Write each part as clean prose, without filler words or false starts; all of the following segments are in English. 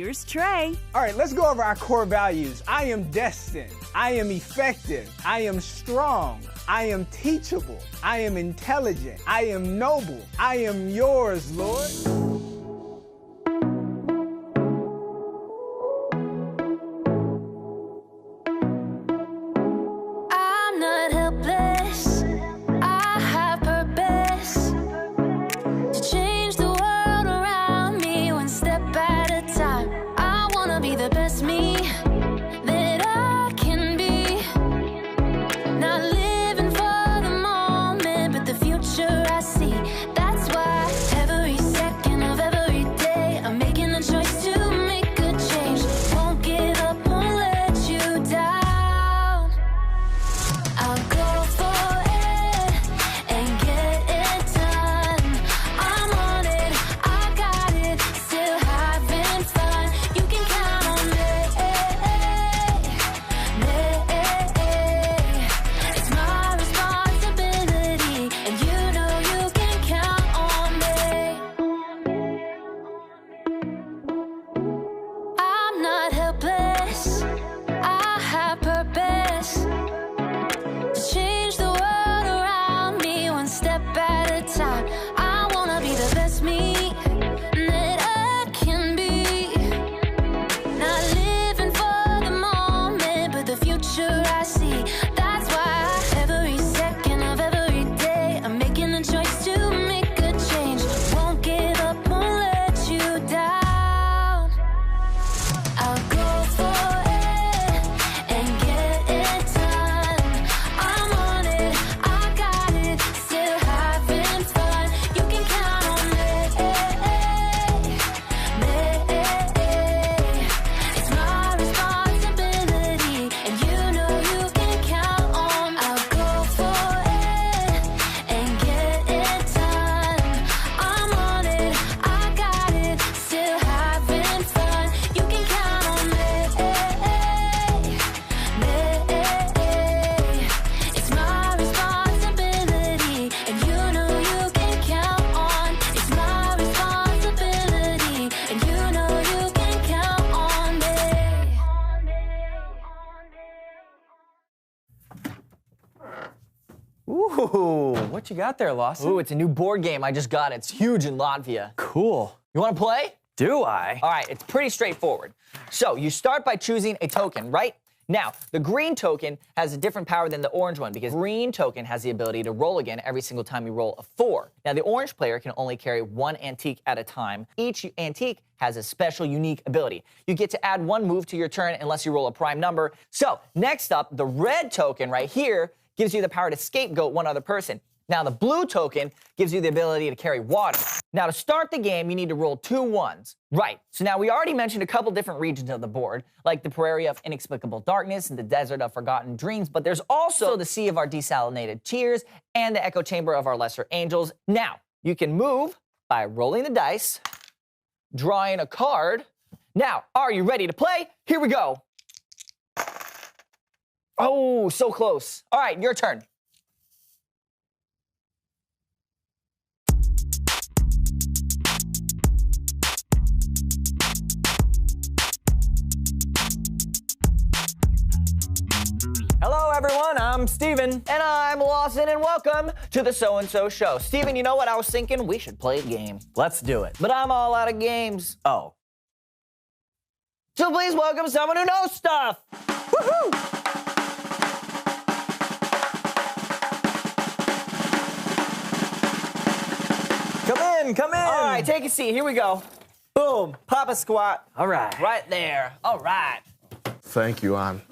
Here's Trey. All right, let's go over our core values. I am destined. I am effective. I am strong. I am teachable. I am intelligent. I am noble. I am yours, Lord. I'm not helpless. I have purpose to change the world around me one step at a time. I wanna be the best me that I can be. Not living for the moment, but the future I see. That's why every second of every day I'm making a choice to make a change. Won't give up, won't let you down. I'll go for it and get it done. I'm on it, I got it, still having fun. You can count on me. It's my responsibility, and you know you can count on me. I'm not helpless, I have purpose to change the world around me one step at a time. I wanna be the best me that I can be. Not living for the moment, but the future I see. That's why every second of every day I'm making a choice to make a change. Won't give up, won't let you down. I'll go for it and get it done. I'm on it, I got it, still having fun. You can count on me. It's my responsibility, and you know you can count on. I'll go for it and get it done. I'm on it, I got it, still having fun. You can count on me. It's my responsibility, and you know you can count on. It's my responsibility, and you know you can count on me. Ooh, what you got there, Lawson? Ooh, it's a new board game. I just got it. It's huge in Latvia. Cool. You want to play? Do I? All right, it's pretty straightforward. So you start by choosing a token, right? Now, the green token has a different power than the orange one because green token has the ability to roll again every single time you roll a 4. Now, the orange player can only carry one antique at a time. Each antique has a special, unique ability. You get to add one move to your turn unless you roll a prime number. So, next up, the red token right here gives you the power to scapegoat one other person. Now, the blue token gives you the ability to carry water. Now, to start the game, you need to roll 2 ones. Right, so now we already mentioned a couple different regions of the board, like the Prairie of Inexplicable Darkness and the Desert of Forgotten Dreams, but there's also the Sea of our Desalinated Tears and the Echo Chamber of our Lesser Angels. Now, you can move by rolling the dice, drawing a card. Now, are you ready to play? Here we go. Oh, so close. All right, your turn. Hello, everyone. I'm Steven. And I'm Lawson, and welcome to the So-and-So Show. Steven, you know what? I was thinking we should play a game. Let's do it. But I'm all out of games. Oh. So please welcome someone who knows stuff. Woohoo! Come in, come in. All right, take a seat. Here we go. Boom, Papa Squat. All right. Right there. All right. Thank you. I'm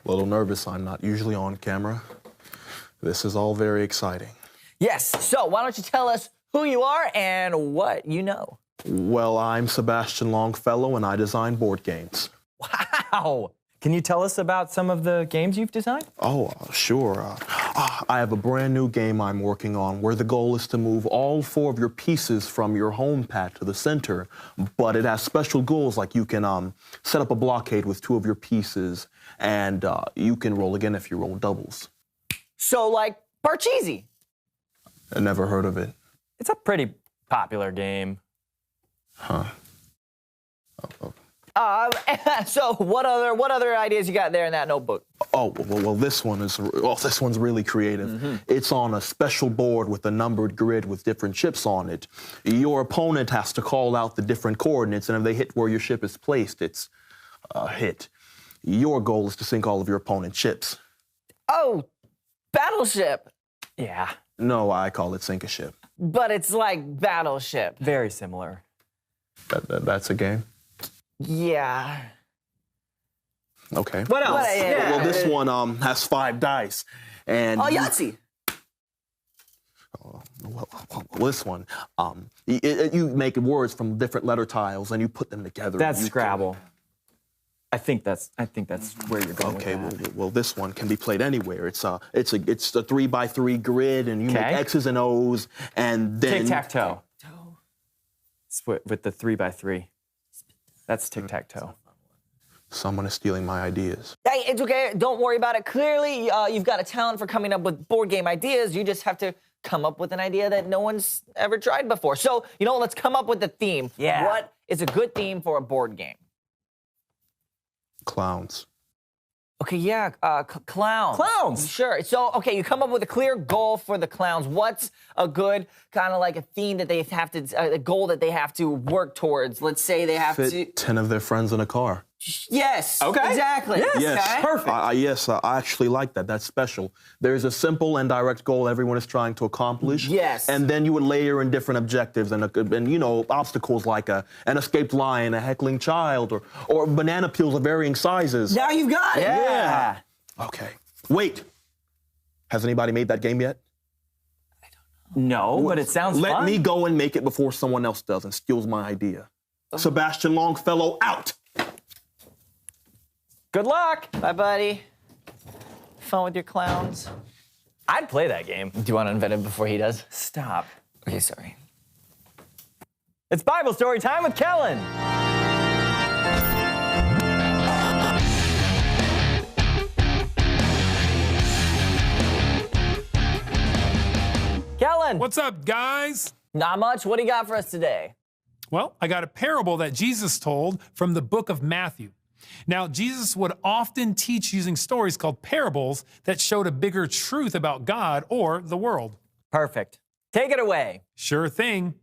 a little nervous. I'm not usually on camera. This is all very exciting. Yes, so why don't you tell us who you are and what you know? Well, I'm Sebastian Longfellow, and I design board games. Wow. Can you tell us about some of the games you've designed? Oh, sure. I have a brand new game I'm working on where the goal is to move all 4 of your pieces from your home pad to the center, but it has special goals like you can set up a blockade with 2 of your pieces, and you can roll again if you roll doubles. So, like Parcheesi. I never heard of it. It's a pretty popular game. Huh. So what other ideas you got there in that notebook? Oh, well, this one's really creative. It's on a special board with a numbered grid with different ships on it. Your opponent has to call out the different coordinates, and if they hit where your ship is placed, it's a hit. Your goal is to sink all of your opponent's ships. Oh, Battleship. Yeah, No, I call it sink a ship. But it's like Battleship. very similar. That's a game? Yeah. Okay. What else? Well, this one has 5 dice. And Oh, Yahtzee. Well, this one, you make words from different letter tiles and you put them together. That's You Scrabble. I think that's where you're going. Okay, with that. well, this one can be played anywhere. It's a 3x3 grid, and you make Okay. X's and O's, and then Tic-tac-toe. It's with the 3x3. That's tic-tac-toe. Someone is stealing my ideas. Hey, it's okay. Don't worry about it. Clearly, you've got a talent for coming up with board game ideas. You just have to come up with an idea that no one's ever tried before. So, let's come up with a theme. Yeah. What is a good theme for a board game? Clowns. Okay, yeah, clowns. Clowns! Sure. So, okay, you come up with a clear goal for the clowns. What's a good kind of like a theme that they have to, a goal that they have to work towards? Let's say they have to. Fit 10 of their friends in a car. Yes. Okay. Exactly. Yes. Yes. Okay. Perfect. Yes, I actually like that. That's special. There's a simple and direct goal everyone is trying to accomplish. Yes. And then you would layer in different objectives and obstacles like an escaped lion, a heckling child, or banana peels of varying sizes. Now you've got it. Yeah. Okay. Wait. Has anybody made that game yet? No, but it sounds Let fun. me go and make it before someone else does and steals my idea. Sebastian Longfellow out. Good luck. Bye, buddy. Fun with your clowns. I'd play that game. Do you want to invent it before he does? Stop. Okay, sorry. It's Bible story time with Kellen. Kellen. What's up, guys? Not much. What do you got for us today? Well, I got a parable that Jesus told from the book of Matthew. Now, Jesus would often teach using stories called parables that showed a bigger truth about God or the world. Perfect. Take it away. Sure thing.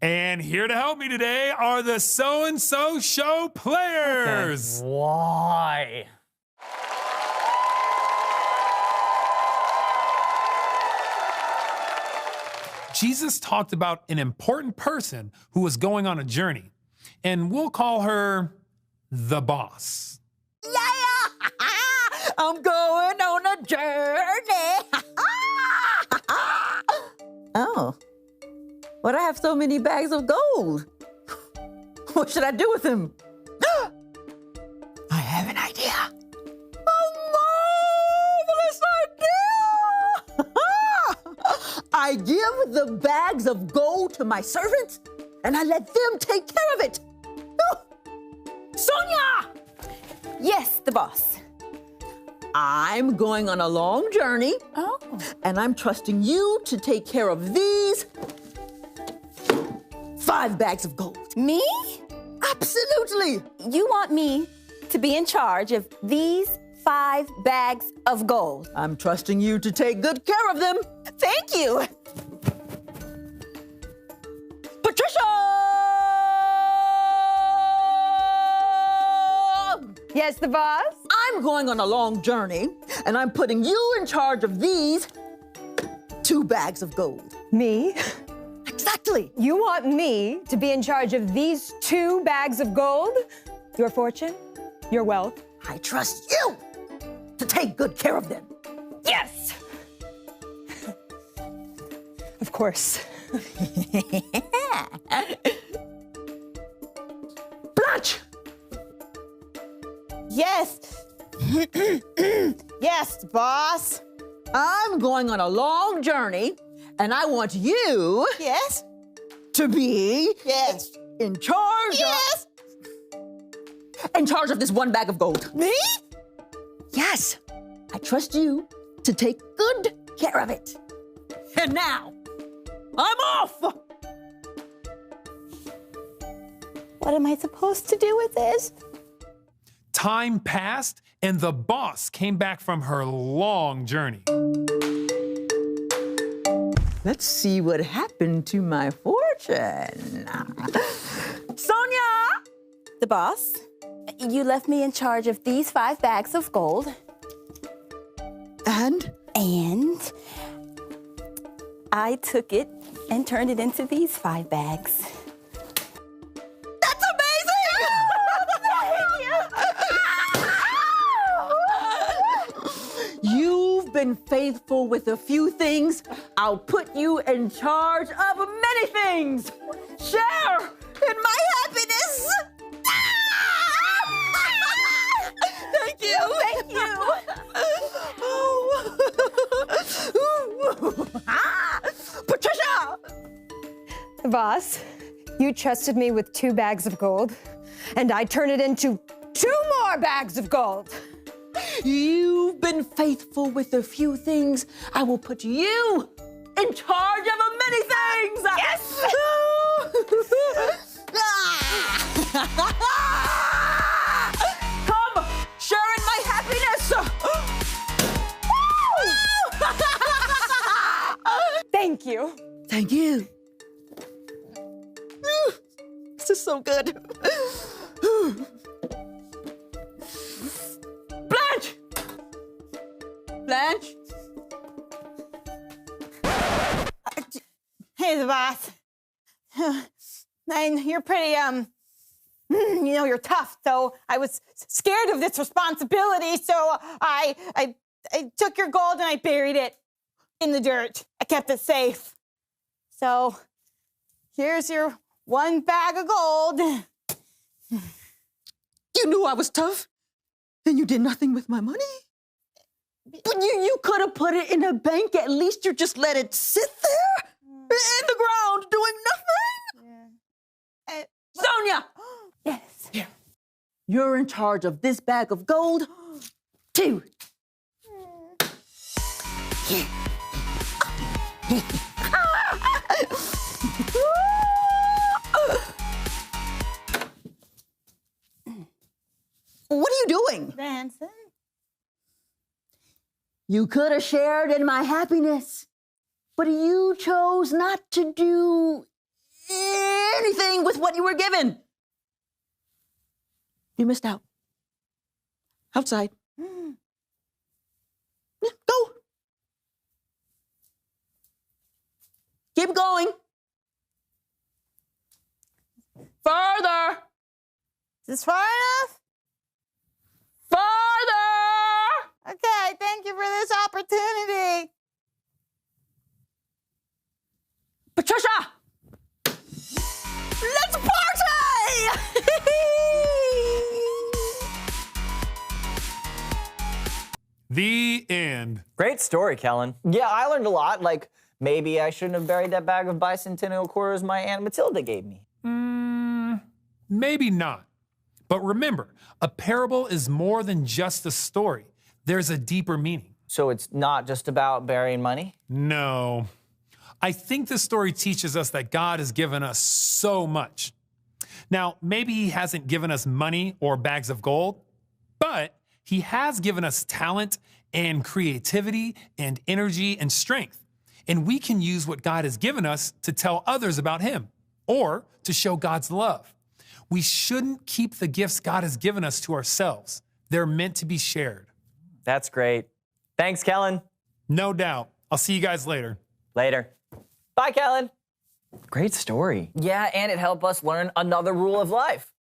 And here to help me today are the So-and-So Show players. Why? Jesus talked about an important person who was going on a journey, and we'll call her the boss. Yeah, I'm going on a journey. Oh, but I have so many bags of gold. What should I do with them? I have an idea. A marvelous idea! I give the bags of gold to my servants, and I let them take care of it. Sonia! Yes, the boss. I'm going on a long journey. Oh. And I'm trusting you to take care of these 5 bags of gold. Me? Absolutely. You want me to be in charge of these 5 bags of gold? I'm trusting you to take good care of them. Thank you. Patricia! Yes, the boss? I'm going on a long journey, and I'm putting you in charge of these 2 bags of gold. Me? Exactly. You want me to be in charge of these 2 bags of gold? Your fortune? Your wealth? I trust you to take good care of them. Yes! Of course. Blanche! Yes. Yes, boss. I'm going on a long journey, and I want you Yes. to be Yes. in charge Yes. in charge of this 1 bag of gold. Me? Yes. I trust you to take good care of it. And now, I'm off! What am I supposed to do with this? Time passed, and the boss came back from her long journey. Let's see what happened to my fortune. Sonia! The boss, you left me in charge of these 5 bags of gold. And? And I took it and turned it into these 5 bags. That's amazing! You've been faithful with a few things. I'll put you in charge of many things. Share in my happiness. Thank you. Thank you. Patricia! Boss, you trusted me with 2 bags of gold, and I turned it into 2 more bags of gold. You've been faithful with a few things. I will put you in charge of many things. Yes! Come, share in my happiness. Thank you. Thank you. This is so good. Blanche! Blanche? Hey, the boss. And you're pretty, you're tough, so I was scared of this responsibility, so I took your gold and I buried it in the dirt. I kept it safe. So here's your 1 bag of gold. You knew I was tough, and you did nothing with my money. But you could have put it in a bank. At least you just let it sit there in the ground doing nothing. Yeah. Sonia! Yes. Here. You're in charge of this bag of gold, too. What are you doing? Dancing. You could have shared in my happiness, but you chose not to do anything with what you were given. You missed out. Outside. Yeah, go. Keep going. Further. Is this far enough? Further. Okay, thank you for this opportunity. Patricia! Let's party! The end. Great story, Kellen. Yeah, I learned a lot. Like, maybe I shouldn't have buried that bag of bicentennial quarters my Aunt Matilda gave me. Maybe not. But remember, a parable is more than just a story. There's a deeper meaning. So it's not just about burying money? No. I think the story teaches us that God has given us so much. Now, maybe He hasn't given us money or bags of gold, but He has given us talent and creativity and energy and strength. And we can use what God has given us to tell others about Him or to show God's love. We shouldn't keep the gifts God has given us to ourselves. They're meant to be shared. That's great. Thanks, Kellen. No doubt. I'll see you guys later. Later. Bye, Kellen. Great story. Yeah, and it helped us learn another rule of life.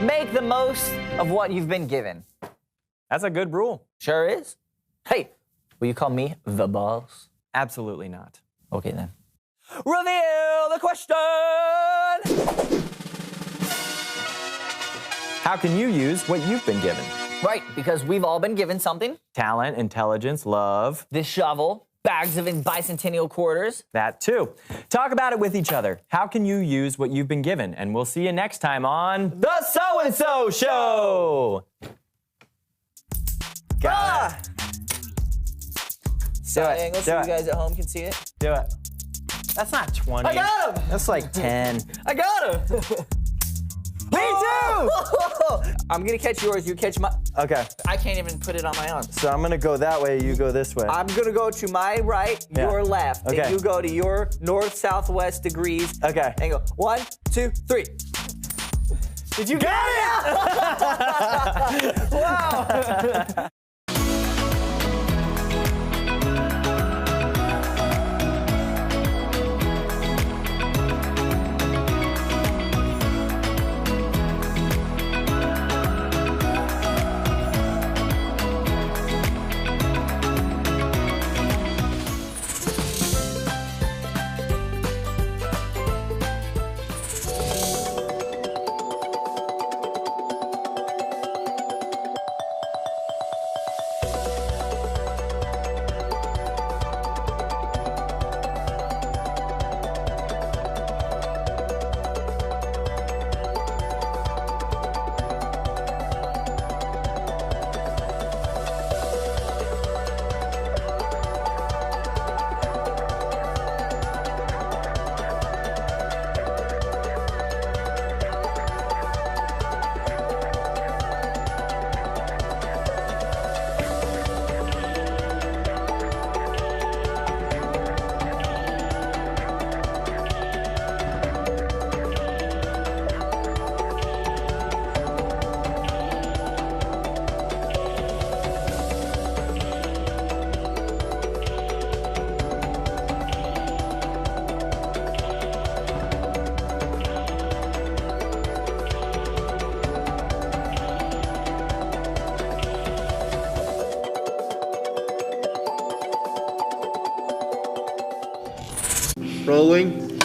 Make the most of what you've been given. That's a good rule. Sure is. Hey, will you call me the boss? Absolutely not. Okay, then. Reveal the question! How can you use what you've been given? Right, because we've all been given something. Talent, intelligence, love. This shovel, bags of bicentennial quarters. That too. Talk about it with each other. How can you use what you've been given? And we'll see you next time on The So-and-So Show. Ah! Do it. Angle so you guys at home can see it. Do it. That's not 20. I got him! That's like 10. I got him! Me too! I'm gonna catch yours, you catch my. Okay. I can't even put it on my arm. So I'm gonna go that way, you go this way. I'm gonna go to my right, your left. Okay. And you go to your north-southwest degrees. Okay. And go 1, 2, 3. Did you get it? Wow. Rolling.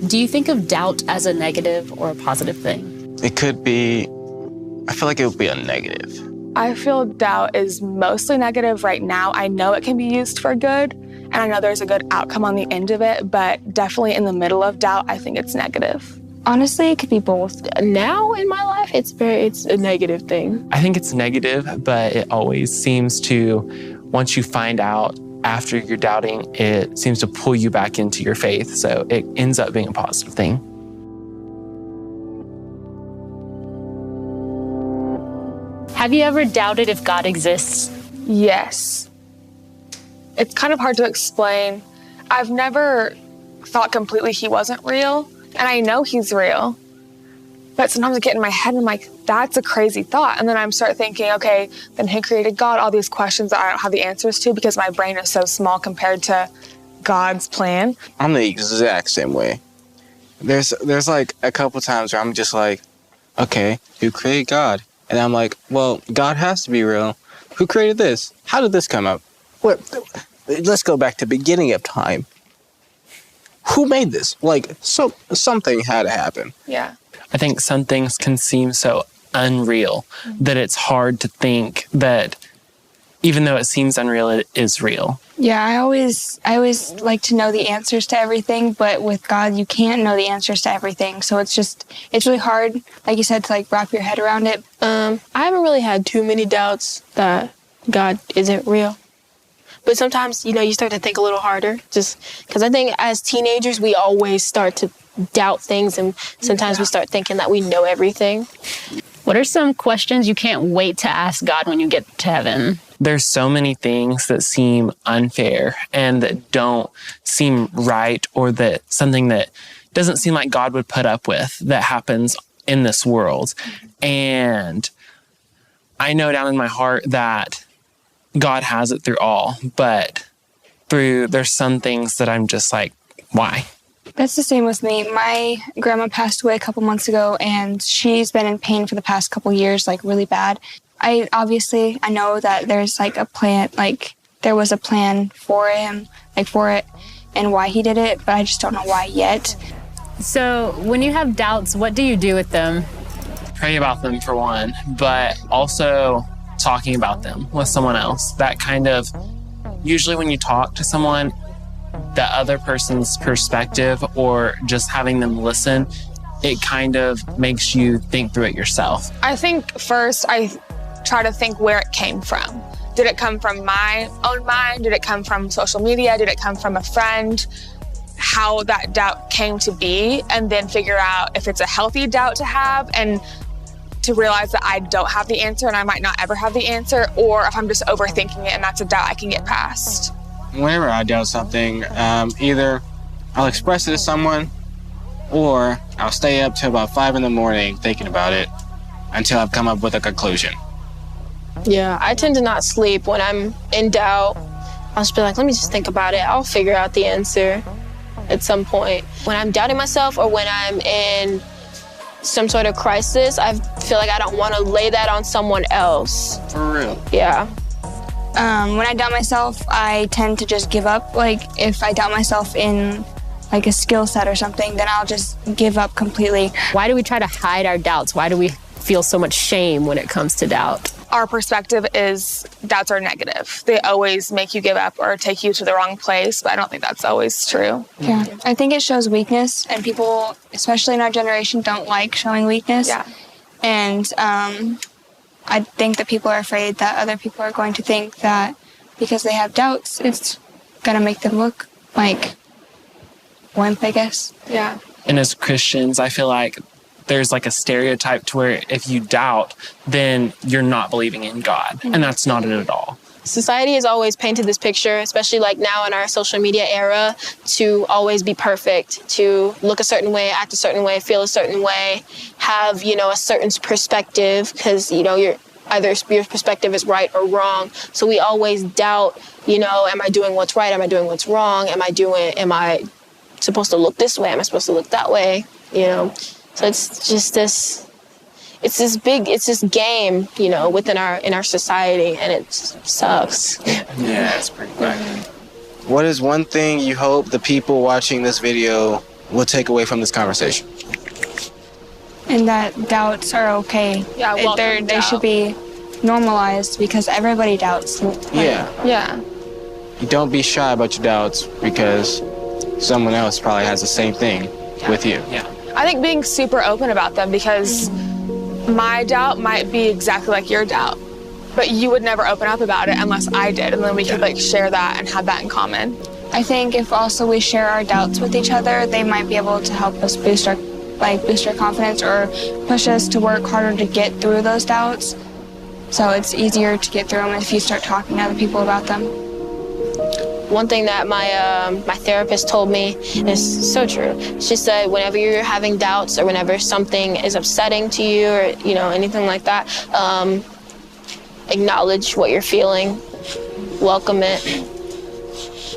Do you think of doubt as a negative or a positive thing? It could be, I feel like it would be a negative. I feel doubt is mostly negative right now. I know it can be used for good, and I know there's a good outcome on the end of it, but definitely in the middle of doubt, I think it's negative. Honestly, it could be both. Now in my life, it's a negative thing. I think it's negative, but it always seems to, once you find out after you're doubting, it seems to pull you back into your faith. So it ends up being a positive thing. Have you ever doubted if God exists? Yes. It's kind of hard to explain. I've never thought completely he wasn't real, and I know he's real. But sometimes I get in my head and I'm like, that's a crazy thought. And then I start thinking, okay, then who created God? All these questions that I don't have the answers to because my brain is so small compared to God's plan. I'm the exact same way. There's like a couple times where I'm just like, okay, who created God? And I'm like, well, God has to be real. Who created this? How did this come up? What? Let's go back to the beginning of time. Who made this? Like, something had to happen. Yeah. I think some things can seem so unreal that it's hard to think that even though it seems unreal, it is real. Yeah, I always like to know the answers to everything, but with God, you can't know the answers to everything. So it's really hard, like you said, to like wrap your head around it. I haven't really had too many doubts that God isn't real. But sometimes, you start to think a little harder, just because I think as teenagers, we always start to doubt things, and sometimes we start thinking that we know everything. What are some questions you can't wait to ask God when you get to heaven? There's so many things that seem unfair and that don't seem right, or that something that doesn't seem like God would put up with that happens in this world. And I know down in my heart that God has it through all, but there's some things that I'm just like, why? That's the same with me. My grandma passed away a couple months ago, and she's been in pain for the past couple years, like really bad. I know that there's like a plan, like there was a plan for him, like for it and why he did it, but I just don't know why yet. So when you have doubts, what do you do with them? Pray about them for one, but also talking about them with someone else. That kind of, usually when you talk to someone, the other person's perspective or just having them listen, it kind of makes you think through it yourself. I think first I try to think where it came from. Did it come from my own mind? Did it come from social media? Did it come from a friend? how that doubt came to be, and then figure out if it's a healthy doubt to have, and to realize that I don't have the answer and I might not ever have the answer, or if I'm just overthinking it and that's a doubt I can get past. Whenever I doubt something, either I'll express it to someone, or I'll stay up till about 5 in the morning thinking about it until I've come up with a conclusion. Yeah, I tend to not sleep when I'm in doubt. I'll just be like, let me just think about it. I'll figure out the answer at some point. When I'm doubting myself or when I'm in some sort of crisis, I feel like I don't want to lay that on someone else. For real? Yeah. When I doubt myself, I tend to just give up. Like, if I doubt myself in like a skill set or something, then I'll just give up completely. Why do we try to hide our doubts? Why do we feel so much shame when it comes to doubt? Our perspective is doubts are negative. They always make you give up or take you to the wrong place, but I don't think that's always true. Yeah, I think it shows weakness, and people, especially in our generation, don't like showing weakness. Yeah. And I think that people are afraid that other people are going to think that because they have doubts, it's gonna make them look like wimp, I guess. Yeah. And as Christians, I feel like there's like a stereotype to where if you doubt, then you're not believing in God. And that's not it at all. Society has always painted this picture, especially like now in our social media era, to always be perfect, to look a certain way, act a certain way, feel a certain way, have, you know, a certain perspective, because, you know, either your perspective is right or wrong. So we always doubt, you know, am I doing what's right? Am I doing what's wrong? Am I supposed to look this way? Am I supposed to look that way? You know? So it's just this game, you know, within our society, and it sucks. Yeah, it's pretty bad. What is one thing you hope the people watching this video will take away from this conversation? And that doubts are okay. Yeah, they should be normalized because everybody doubts. Yeah. Yeah. You don't be shy about your doubts because someone else probably has the same thing with you. Yeah. I think being super open about them, because my doubt might be exactly like your doubt, but you would never open up about it unless I did, and then we could like share that and have that in common. I think if also we share our doubts with each other, they might be able to help us boost our confidence or push us to work harder to get through those doubts. So it's easier to get through them if you start talking to other people about them. One thing that my therapist told me is so true. She said whenever you're having doubts or whenever something is upsetting to you or, you know, anything like that, acknowledge what you're feeling, welcome it,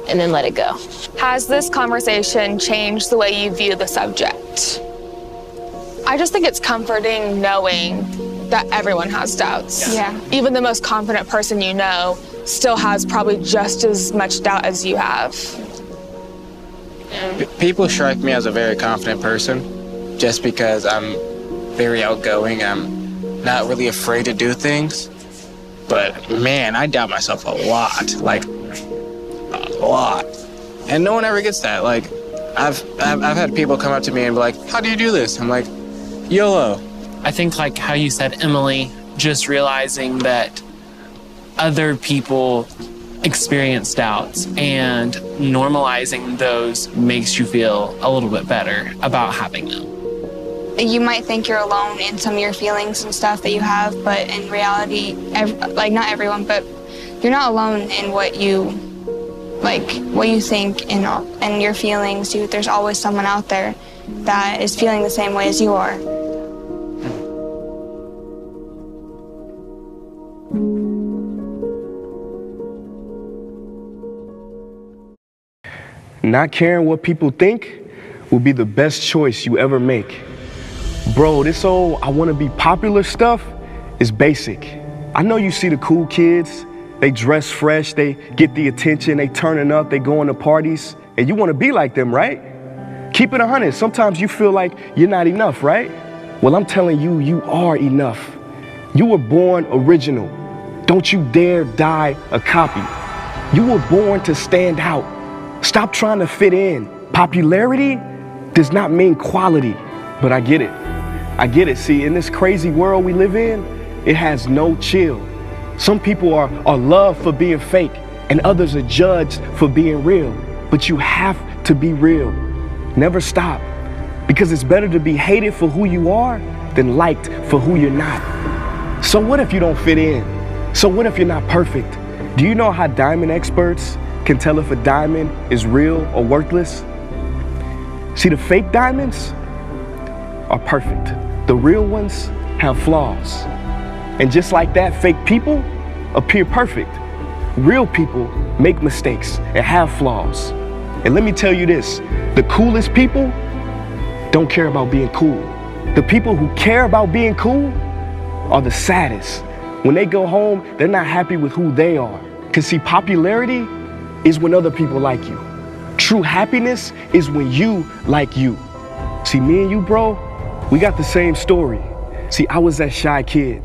and then let it go. Has this conversation changed the way you view the subject? I just think it's comforting knowing that everyone has doubts. Yeah. Even the most confident person you know still has probably just as much doubt as you have. People strike me as a very confident person just because I'm very outgoing. I'm not really afraid to do things. But man, I doubt myself a lot, like a lot. And no one ever gets that. Like I've had people come up to me and be like, "How do you do this?" I'm like, YOLO. I think like how you said, Emily, just realizing that other people experience doubts and normalizing those makes you feel a little bit better about having them. You might think you're alone in some of your feelings and stuff that you have, but in reality, not everyone, but you're not alone in what you think and your feelings. There's always someone out there that is feeling the same way as you are. Not caring what people think will be the best choice you ever make. Bro, this whole I want to be popular stuff is basic. I know you see the cool kids, they dress fresh, they get the attention, they turning up, they going to parties, and you want to be like them, right? Keep it 100. Sometimes you feel like you're not enough, right? Well, I'm telling you, you are enough. You were born original. Don't you dare die a copy. You were born to stand out. Stop trying to fit in. Popularity does not mean quality, but I get it. I get it. See, in this crazy world we live in, it has no chill. Some people are loved for being fake and others are judged for being real. But you have to be real. Never stop. Because it's better to be hated for who you are than liked for who you're not. So what if you don't fit in? So what if you're not perfect? Do you know how diamond experts can tell if a diamond is real or worthless? See, the fake diamonds are perfect. The real ones have flaws. And just like that, fake people appear perfect. Real people make mistakes and have flaws. And let me tell you this, the coolest people don't care about being cool. The people who care about being cool are the saddest. When they go home, they're not happy with who they are. Because see, popularity is when other people like you. True happiness is when you like you. See, me and you, bro, we got the same story. See, I was that shy kid.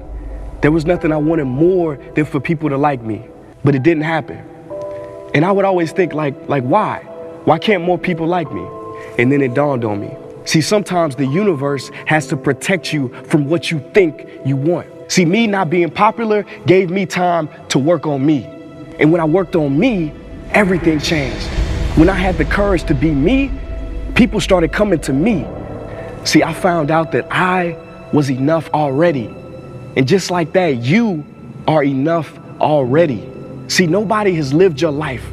There was nothing I wanted more than for people to like me, but it didn't happen. And I would always think like why? Why can't more people like me? And then it dawned on me. See, sometimes the universe has to protect you from what you think you want. See, me not being popular gave me time to work on me. And when I worked on me, everything changed. When I had the courage to be me, people started coming to me. See, I found out that I was enough already. And just like that, you are enough already. See, nobody has lived your life.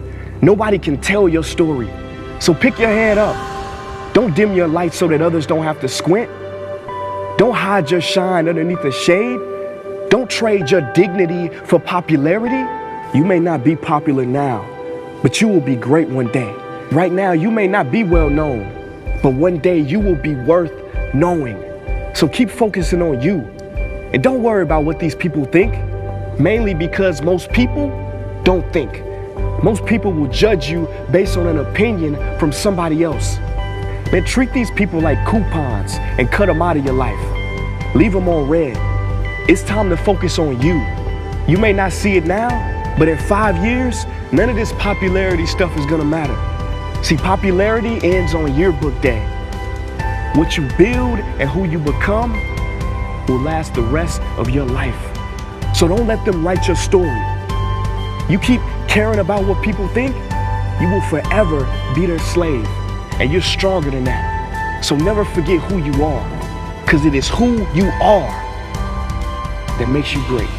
Nobody can tell your story. So pick your head up. Don't dim your light so that others don't have to squint. Don't hide your shine underneath the shade. Don't trade your dignity for popularity. You may not be popular now, but you will be great one day. Right now, you may not be well known, but one day you will be worth knowing. So keep focusing on you. And don't worry about what these people think, mainly because most people don't think. Most people will judge you based on an opinion from somebody else. Man, treat these people like coupons and cut them out of your life. Leave them on red. It's time to focus on you. You may not see it now, but in 5 years, none of this popularity stuff is gonna matter. See, popularity ends on yearbook day. What you build and who you become will last the rest of your life. So don't let them write your story. You keep caring about what people think, you will forever be their slave. And you're stronger than that. So never forget who you are, because it is who you are that makes you great.